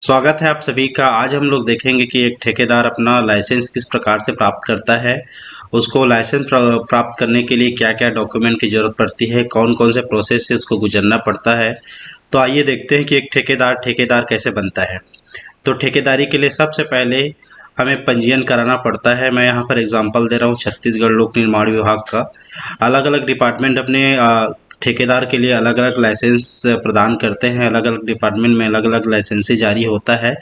स्वागत है आप सभी का। आज हम लोग देखेंगे कि एक ठेकेदार अपना लाइसेंस किस प्रकार से प्राप्त करता है। उसको लाइसेंस प्राप्त करने के लिए क्या क्या डॉक्यूमेंट की ज़रूरत पड़ती है, कौन कौन से प्रोसेस से उसको गुजरना पड़ता है। तो आइए देखते हैं कि एक ठेकेदार ठेकेदार कैसे बनता है। तो ठेकेदारी के लिए सबसे पहले हमें पंजीयन कराना पड़ता है। मैं यहाँ पर एग्जांपल दे रहा हूँ छत्तीसगढ़ लोक निर्माण विभाग का। अलग अलग डिपार्टमेंट अपने ठेकेदार के लिए अलग अलग लाइसेंस प्रदान करते हैं। अलग अलग डिपार्टमेंट में अलग अलग लाइसेंसी जारी होता है।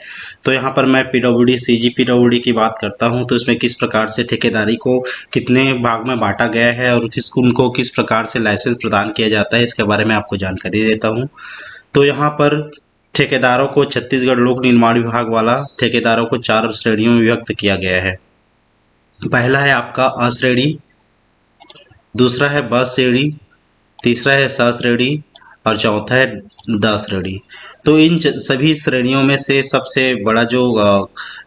तो यहाँ पर मैं पीडब्ल्यूडी सीजीपीडब्ल्यूडी की बात करता हूँ। तो इसमें किस प्रकार से ठेकेदारी को कितने भाग में बांटा गया है और उनको किस प्रकार से लाइसेंस प्रदान किया जाता है, इसके बारे में आपको जानकारी देता हूँ। तो यहाँ पर ठेकेदारों को छत्तीसगढ़ लोक निर्माण विभाग वाला ठेकेदारों को 4 श्रेणियों में विभक्त किया गया है। पहला है आपका अ श्रेणी, दूसरा है ब श्रेणी, तीसरा है स श्रेणी और चौथा है द श्रेणी। तो इन सभी श्रेणियों में से सबसे बड़ा जो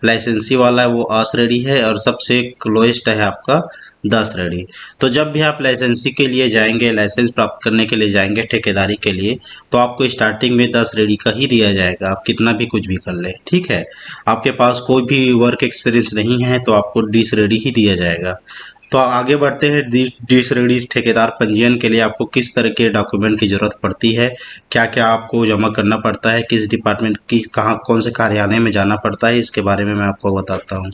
लाइसेंसी वाला है वो अ श्रेणी है और सबसे लोएस्ट है आपका द श्रेणी। तो जब भी आप लाइसेंसी के लिए जाएंगे, लाइसेंस प्राप्त करने के लिए जाएंगे ठेकेदारी के लिए, तो आपको स्टार्टिंग में 10 श्रेणी का ही दिया जाएगा। आप कितना भी कुछ भी कर ले, ठीक है। आपके पास कोई भी वर्क एक्सपीरियंस नहीं है तो आपको डी श्रेणी ही दिया जाएगा। तो आगे बढ़ते हैं। डी श्रेणी ठेकेदार पंजीयन के लिए आपको किस तरह के डॉक्यूमेंट की ज़रूरत पड़ती है, क्या क्या आपको जमा करना पड़ता है, किस डिपार्टमेंट की कहाँ कौन से कार्यालय में जाना पड़ता है, इसके बारे में मैं आपको बताता हूँ।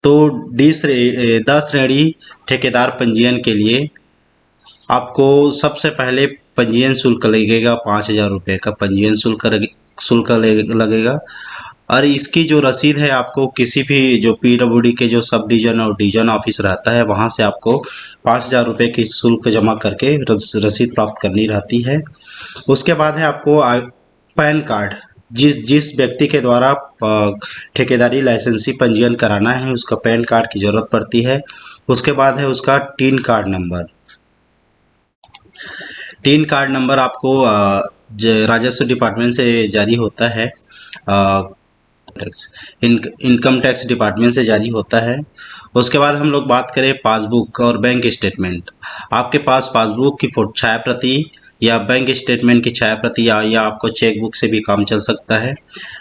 तो द श्रेणी ठेकेदार पंजीयन के लिए आपको सबसे पहले पंजीयन शुल्क लगेगा। 5,000 रुपये का पंजीयन शुल्क लगेगा। और इसकी जो रसीद है आपको किसी भी जो पीडब्ल्यूडी के जो सब डिवीजन और डिवीजन ऑफिस रहता है वहाँ से आपको 5,000 रुपये की शुल्क जमा करके रसीद प्राप्त करनी रहती है। उसके बाद है आपको पैन कार्ड। जिस व्यक्ति के द्वारा ठेकेदारी लाइसेंसी पंजीयन कराना है उसका पैन कार्ड की ज़रूरत पड़ती है। उसके बाद है उसका tin card number. Tin card number आपको राजस्व डिपार्टमेंट से जारी होता है। इनकम टैक्स डिपार्टमेंट से जारी होता है। उसके बाद हम लोग बात करें पासबुक और बैंक स्टेटमेंट। आपके पास पासबुक की छाया प्रति या बैंक स्टेटमेंट की छाया प्रति या आपको चेकबुक से भी काम चल सकता है।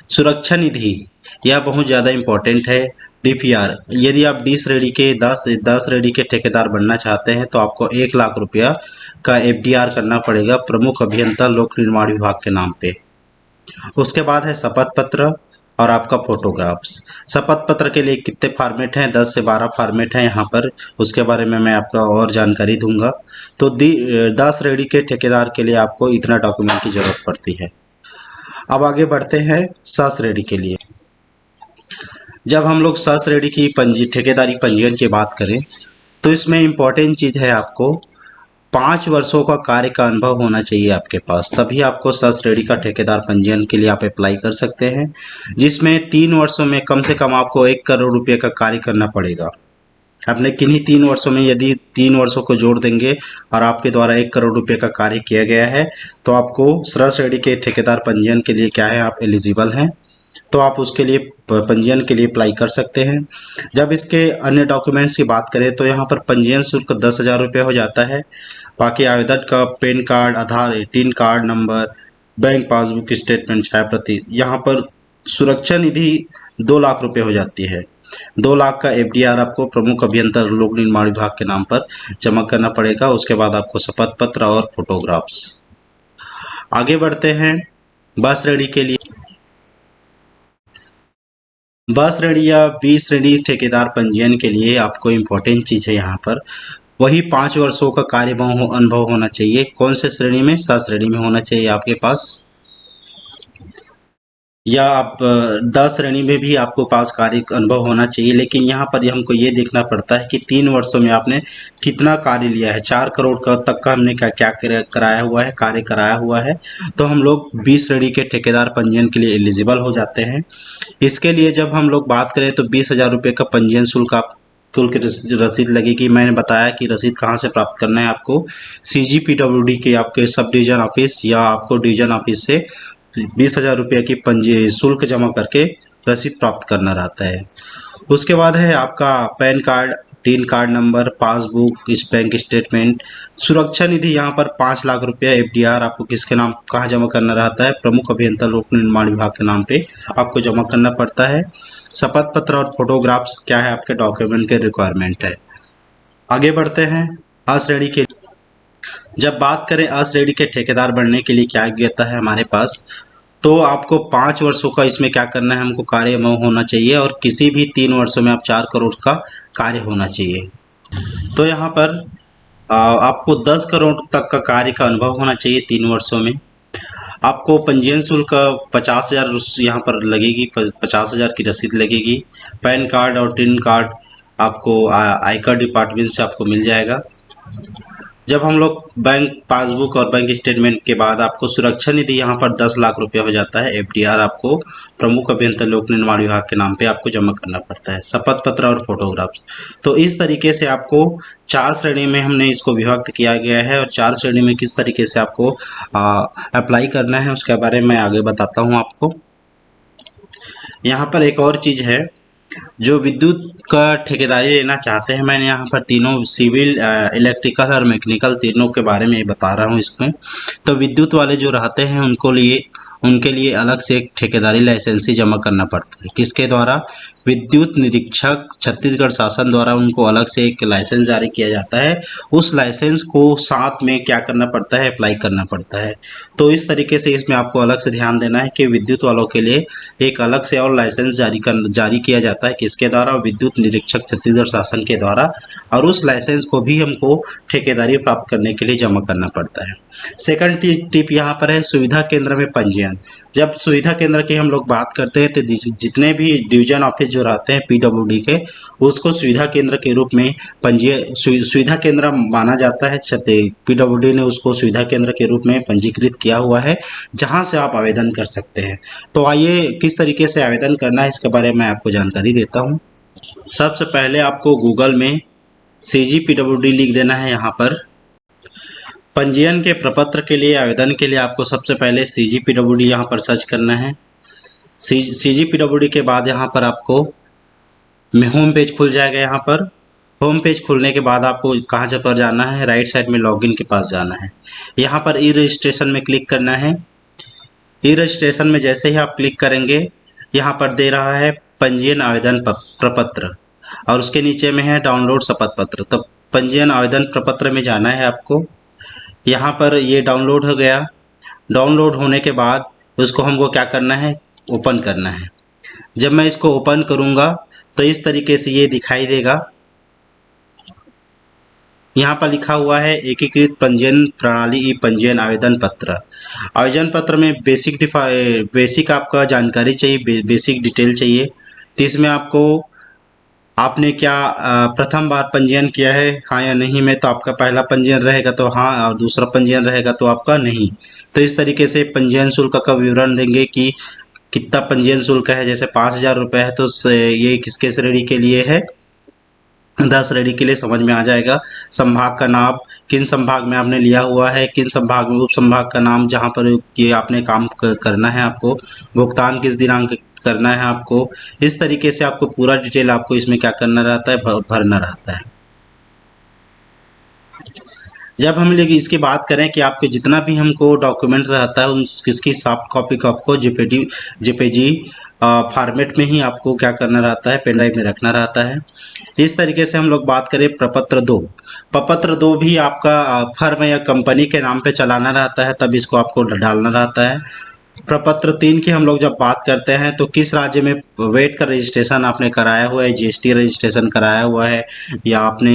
सुरक्षा निधि, यह बहुत ज़्यादा इम्पोर्टेंट है। डीपीआर, यदि आप डी श्रेणी के 10 श्रेणी के ठेकेदार बनना चाहते हैं तो आपको 1,00,000 रुपया का एफडीआर करना पड़ेगा प्रमुख अभियंता लोक निर्माण विभाग के नाम पे। उसके बाद है शपथ पत्र और आपका फोटोग्राफ्स। शपथ पत्र के लिए कितने फॉर्मेट हैं? 10 से 12 फॉर्मेट हैं यहाँ पर। उसके बारे में मैं आपको और जानकारी दूंगा। तो 10 श्रेणी के ठेकेदार के लिए आपको इतना डॉक्यूमेंट की ज़रूरत पड़ती है। अब आगे बढ़ते हैं स श्रेणी के लिए। जब हम लोग स श्रेणी की ठेकेदारी पंजीयन की बात करें तो इसमें इम्पोर्टेंट चीज़ है आपको 5 वर्षों का कार्य का अनुभव होना चाहिए आपके पास, तभी आपको स श्रेणी का ठेकेदार पंजीयन के लिए आप अप्लाई कर सकते हैं। जिसमें 3 वर्षों में कम से कम आपको 1 करोड़ रुपये का कार्य करना पड़ेगा। आपने किन्हीं 3 वर्षों में यदि 3 वर्षों को जोड़ देंगे और आपके द्वारा 1 करोड़ रुपये का कार्य किया गया है तो आपको स श्रेणी के ठेकेदार पंजीयन के लिए क्या है, आप एलिजिबल हैं। तो आप उसके लिए पंजीयन के लिए अप्लाई कर सकते हैं। जब इसके अन्य डॉक्यूमेंट्स की बात करें तो यहाँ पर पंजीयन शुल्क 10,000 रुपये हो जाता है। बाकी आवेदन का PAN card, Aadhaar, TIN card number, bank passbook statement छाया प्रति। यहाँ पर सुरक्षा निधि 2,00,000 रुपये हो जाती है। 2,00,000 का एफडीआर आपको प्रमुख अभियंता लोक निर्माण विभाग के नाम पर जमा करना पड़ेगा। उसके बाद आपको शपथ पत्र और फोटोग्राफ्स। आगे बढ़ते हैं ब श्रेणी के लिए। ब श्रेणी या बी श्रेणी ठेकेदार पंजीयन के लिए आपको इम्पोर्टेंट चीज़ है यहाँ पर वही 5 वर्षों का कार्य अनुभव होना चाहिए। कौन से श्रेणी में? स श्रेणी में होना चाहिए आपके पास। या आप 10 श्रेणी में भी आपको पास कार्य अनुभव होना चाहिए। लेकिन यहाँ पर हमको ये देखना पड़ता है कि 3 वर्षों में आपने कितना कार्य लिया है। 4 करोड़ का तक का हमने क्या कराया हुआ है, कार्य कराया हुआ है, तो हम लोग 20 श्रेणी के ठेकेदार पंजीयन के लिए एलिजिबल हो जाते हैं। इसके लिए जब हम लोग बात करें तो 20,000 रुपये का पंजीयन शुल्क आप की रसीद लगेगी। मैंने बताया कि रसीद कहाँ से प्राप्त करना है आपको, सीजीपीडब्ल्यूडी के आपके सब डिवीजन ऑफिस या आपको डिवीजन ऑफिस से 20,000 रुपये की शुल्क जमा करके रसीद प्राप्त करना रहता है। उसके बाद है आपका pan card. Tin card number, passbook, इस बैंक स्टेटमेंट, सुरक्षा निधि यहाँ पर 5 लाख रुपया एफडीआर आपको किसके नाम कहाँ जमा करना रहता है, प्रमुख अभियंता लोक निर्माण विभाग के नाम पे आपको जमा करना पड़ता है। शपथ पत्र और फोटोग्राफ्स क्या है आपके डॉक्यूमेंट के रिक्वायरमेंट है। आगे बढ़ते हैं। अश्रेणी के जब बात करें अश्रेणी के ठेकेदार बनने के लिए क्या योग्यता है हमारे पास, तो आपको 5 वर्षों का इसमें क्या करना है, हमको कार्य अनुभव होना चाहिए और किसी भी 3 वर्षों में आप 4 करोड़ का कार्य होना चाहिए। तो यहाँ पर आपको 10 करोड़ तक का कार्य का अनुभव होना चाहिए 3 वर्षों में। आपको पंजीयन शुल्क 50,000 यहाँ पर लगेगी, 50,000 की रसीद लगेगी। पैन कार्ड और टिन कार्ड आपको आयकर डिपार्टमेंट से आपको मिल जाएगा। जब हम लोग बैंक पासबुक और बैंक स्टेटमेंट के बाद आपको सुरक्षा निधि यहाँ पर 10 लाख रुपया हो जाता है। एफडीआर आपको प्रमुख अभियंता लोक निर्माण विभाग के नाम पे आपको जमा करना पड़ता है। शपथ पत्र और फोटोग्राफ्स। तो इस तरीके से आपको 4 श्रेणी में हमने इसको विभक्त किया गया है और 4 श्रेणी में किस तरीके से आपको अप्लाई करना है उसके बारे में मैं आगे बताता हूँ आपको। यहाँ पर एक और चीज़ है, जो विद्युत का ठेकेदारी लेना चाहते हैं, मैंने यहाँ पर तीनों सिविल, इलेक्ट्रिकल और मैकेनिकल तीनों के बारे में बता रहा हूँ इसमें। तो विद्युत वाले जो रहते हैं उनके लिए अलग से एक ठेकेदारी लाइसेंसी जमा करना पड़ता है। किसके द्वारा? विद्युत निरीक्षक छत्तीसगढ़ शासन द्वारा उनको अलग से एक लाइसेंस जारी किया जाता है। उस लाइसेंस को साथ में क्या करना पड़ता है, अप्लाई करना पड़ता है। तो इस तरीके से इसमें आपको अलग से ध्यान देना है कि विद्युत वालों के लिए एक अलग से और लाइसेंस जारी किया जाता है। किसके द्वारा? विद्युत निरीक्षक छत्तीसगढ़ शासन के द्वारा। और उस लाइसेंस को भी हमको ठेकेदारी प्राप्त करने के लिए जमा करना पड़ता है। सेकंड टिप यहाँ पर है सुविधा केंद्र में पंजीयन। जब सुविधा केंद्र की हम लोग बात करते हैं तो जितने भी डिवीजन ऑफिस जो रहते हैं पीडब्ल्यूडी के, उसको सुविधा केंद्र के रूप में सुविधा केंद्र माना जाता है। पीडब्ल्यूडी ने उसको सुविधा केंद्र के रूप में पंजीकृत किया हुआ है, जहां से आप आवेदन कर सकते हैं। तो आइए किस तरीके से आवेदन करना है इसके बारे में मैं आपको जानकारी देता हूँ। सबसे पहले आपको गूगल में CGPWD लिख देना है। यहाँ पर पंजीयन के प्रपत्र के लिए आवेदन के लिए आपको सबसे पहले CGPWD यहाँ पर सर्च करना है। CGPWD के बाद यहाँ पर आपको होम पेज खुल जाएगा। यहाँ पर होम पेज खुलने के बाद आपको कहाँ पर जाना है, राइट साइड में लॉगिन के पास जाना है। यहाँ पर ई रजिस्ट्रेशन में क्लिक करना है। ई रजिस्ट्रेशन में जैसे ही आप क्लिक करेंगे, यहाँ पर दे रहा है पंजीयन आवेदन प्रपत्र और उसके नीचे में है डाउनलोड शपथ पत्र। तो पंजीयन आवेदन प्रपत्र में जाना है आपको। यहाँ पर ये डाउनलोड हो गया। डाउनलोड होने के बाद उसको हमको क्या करना है, ओपन करना है। जब मैं इसको ओपन करूँगा तो इस तरीके से ये दिखाई देगा। यहाँ पर लिखा हुआ है एकीकृत पंजीयन प्रणाली ई पंजीयन आवेदन पत्र। आवेदन पत्र में बेसिक आपका जानकारी चाहिए, बेसिक डिटेल चाहिए। तो इसमें आपने क्या प्रथम बार पंजीयन किया है, हाँ या नहीं में, तो आपका पहला पंजीयन रहेगा तो हाँ, और दूसरा पंजीयन रहेगा तो आपका नहीं। तो इस तरीके से पंजीयन शुल्क का विवरण देंगे कि कितना पंजीयन शुल्क है। जैसे 5,000 रुपये है तो ये किसके श्रेणी के लिए है, 10 श्रेणी के लिए समझ में आ जाएगा। संभाग का नाम, किन संभाग में आपने लिया हुआ है, किन संभाग में, उप संभाग का नाम जहाँ पर ये आपने काम करना है, आपको भुगतान किस दिनांक करना है आपको। इस तरीके से आपको पूरा डिटेल आपको इसमें क्या करना रहता है, भरना रहता है। जब हम लोग इसकी बात करें कि आपके जितना भी हमको डॉक्यूमेंट रहता है उसकी सॉफ्ट कॉपी को आपको जेपीजी फॉर्मेट में ही आपको क्या करना रहता है, पेनड्राइव में रखना रहता है। इस तरीके से हम लोग बात करें प्रपत्र 2। प्रपत्र 2 भी आपका फर्म या कंपनी के नाम पे चलाना रहता है, तब इसको आपको डालना रहता है। प्रपत्र 3 की हम लोग जब बात करते हैं तो किस राज्य में वेट का रजिस्ट्रेशन आपने कराया हुआ है, जीएसटी रजिस्ट्रेशन कराया हुआ है या आपने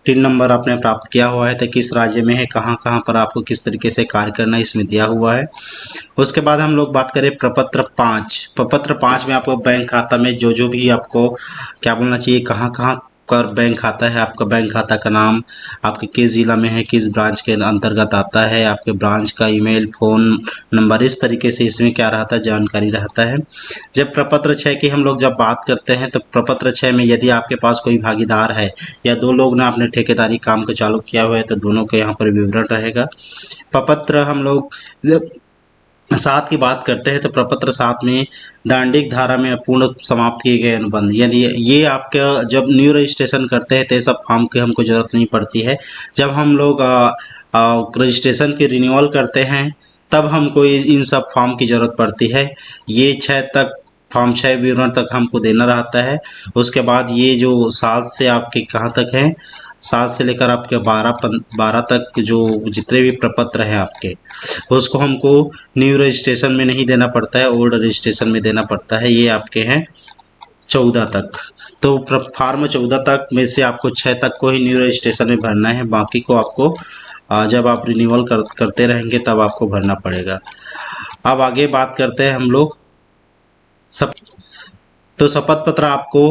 टिन नंबर आपने प्राप्त किया हुआ है, तो किस राज्य में है, कहाँ कहाँ पर आपको किस तरीके से कार्य करना है, इसमें दिया हुआ है। उसके बाद हम लोग बात करें प्रपत्र 5। प्रपत्र 5 में आपको बैंक खाता में जो भी आपको क्या बोलना चाहिए, कहाँ कहाँ कर बैंक खाता है, आपका बैंक खाता का नाम, आपके किस ज़िला में है, किस ब्रांच के अंतर्गत आता है, आपके ब्रांच का ईमेल, फ़ोन नंबर, इस तरीके से इसमें क्या रहता है, जानकारी रहता है। जब प्रपत्र 6 की हम लोग जब बात करते हैं तो प्रपत्र 6 में यदि आपके पास कोई भागीदार है या 2 लोग ने आपने ठेकेदारी काम को चालू किया हुआ है तो दोनों के यहाँ पर विवरण रहेगा। प्रपत्र हम लोग सात की बात करते हैं तो प्रपत्र सात में दांडिक धारा में पूर्ण समाप्त किए गए अनुबंध, यदि ये आपका जब न्यू रजिस्ट्रेशन करते हैं तो ये सब फॉर्म की हमको ज़रूरत नहीं पड़ती है। जब हम लोग रजिस्ट्रेशन की रिन्यूअल करते हैं तब हमको इन सब फॉर्म की ज़रूरत पड़ती है। ये 6 तक फॉर्म 6 विवरण तक हमको देना रहता है। उसके बाद ये जो 7 से आपके कहाँ तक है, 7 से लेकर आपके 12 तक जो जितने भी प्रपत्र हैं आपके, उसको हमको न्यू रजिस्ट्रेशन में नहीं देना पड़ता है, ओल्ड रजिस्ट्रेशन में देना पड़ता है। ये आपके हैं 14 तक। तो फॉर्म 14 तक में से आपको 6 तक को ही न्यू रजिस्ट्रेशन में भरना है, बाकी को आपको जब आप रिन्यूअल करते रहेंगे तब आपको भरना पड़ेगा। अब आगे बात करते हैं हम लोग तो शपथ पत्र आपको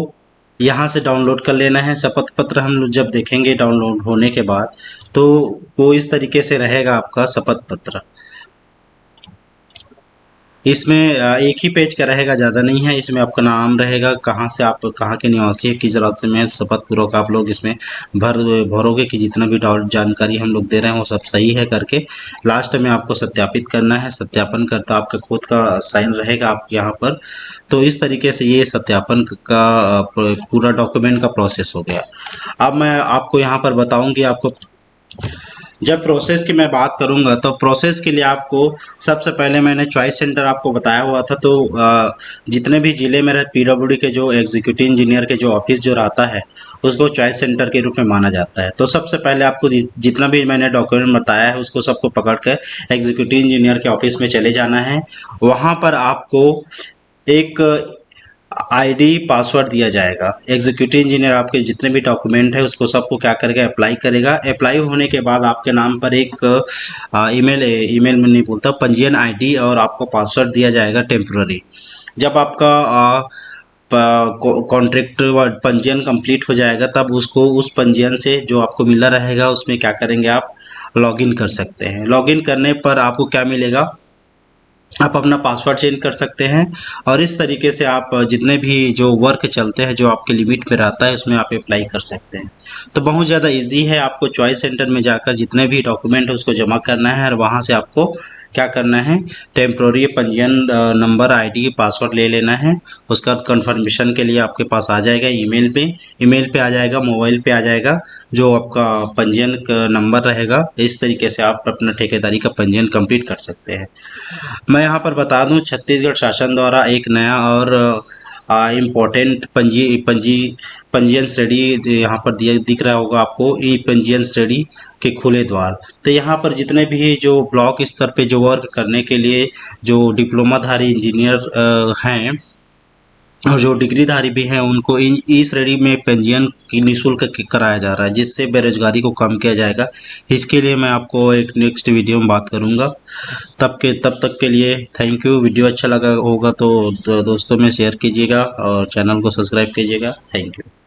यहाँ से डाउनलोड कर लेना है। शपथ पत्र हम लोग जब देखेंगे डाउनलोड होने के बाद तो वो इस तरीके से रहेगा आपका शपथ पत्र। इसमें एक ही पेज का रहेगा, ज़्यादा नहीं है। इसमें आपका नाम रहेगा, कहाँ से आप कहाँ के निवासी है, किस राज्य में, शपथ पूर्वक आप लोग इसमें भरोगे कि जितना भी जानकारी हम लोग दे रहे हैं वो सब सही है करके। लास्ट में आपको सत्यापित करना है। सत्यापन करता आपका खुद का साइन रहेगा आप यहाँ पर। तो इस तरीके से ये सत्यापन का पूरा डॉक्यूमेंट का प्रोसेस हो गया। अब मैं आपको यहाँ पर बताऊँगी, आपको जब प्रोसेस की मैं बात करूंगा तो प्रोसेस के लिए आपको सबसे पहले मैंने चॉइस सेंटर आपको बताया हुआ था। तो जितने भी ज़िले में पीडब्ल्यूडी के जो एग्जीक्यूटिव इंजीनियर के जो ऑफिस जो रहता है उसको चॉइस सेंटर के रूप में माना जाता है। तो सबसे पहले आपको जितना भी मैंने डॉक्यूमेंट बताया है उसको सबको पकड़ कर एग्जीक्यूटिव इंजीनियर के ऑफिस में चले जाना है। वहाँ पर आपको एक आईडी पासवर्ड दिया जाएगा। एग्जीक्यूटिव इंजीनियर आपके जितने भी डॉक्यूमेंट है उसको सबको क्या करेगा, अप्लाई करेगा। अप्लाई होने के बाद आपके नाम पर एक ईमेल में नहीं बोलता, पंजीयन आईडी और आपको पासवर्ड दिया जाएगा टेम्पररी। जब आपका कॉन्ट्रैक्ट पंजीयन कंप्लीट हो जाएगा तब उसको उस पंजीयन से जो आपको मिला रहेगा उसमें क्या करेंगे, आप लॉगिन कर सकते हैं। लॉगिन करने पर आपको क्या मिलेगा, आप अपना पासवर्ड चेंज कर सकते हैं और इस तरीके से आप जितने भी जो वर्क चलते हैं जो आपके लिमिट में रहता है उसमें आप अप्लाई कर सकते हैं। तो बहुत ज़्यादा इजी है। आपको चॉइस सेंटर में जाकर जितने भी डॉक्यूमेंट है उसको जमा करना है और वहाँ से आपको क्या करना है, टेम्प्रोरी पंजीयन नंबर, आईडी, पासवर्ड ले लेना है। उसका कंफर्मेशन के लिए आपके पास आ जाएगा ईमेल पे आ जाएगा, मोबाइल पे आ जाएगा जो आपका पंजीयन का नंबर रहेगा। इस तरीके से आप अपना ठेकेदारी का पंजीयन कंप्लीट कर सकते हैं। मैं यहाँ पर बता दूं, छत्तीसगढ़ शासन द्वारा एक नया और इम्पोर्टेंट पंजीयन श्रेणी यहाँ पर दिख रहा होगा आपको, ई पंजीयन श्रेणी के खुले द्वार। तो यहाँ पर जितने भी जो ब्लॉक स्तर पे जो वर्क करने के लिए जो डिप्लोमाधारी इंजीनियर हैं और जो डिग्रीधारी भी हैं उनको ई श्रेणी में पंजीयन की निःशुल्क कराया जा रहा है, जिससे बेरोजगारी को कम किया जाएगा। इसके लिए मैं आपको एक नेक्स्ट वीडियो में बात करूंगा। तब तक के लिए थैंक यू। वीडियो अच्छा लगा होगा तो दोस्तों में शेयर कीजिएगा और चैनल को सब्सक्राइब कीजिएगा। Thank you.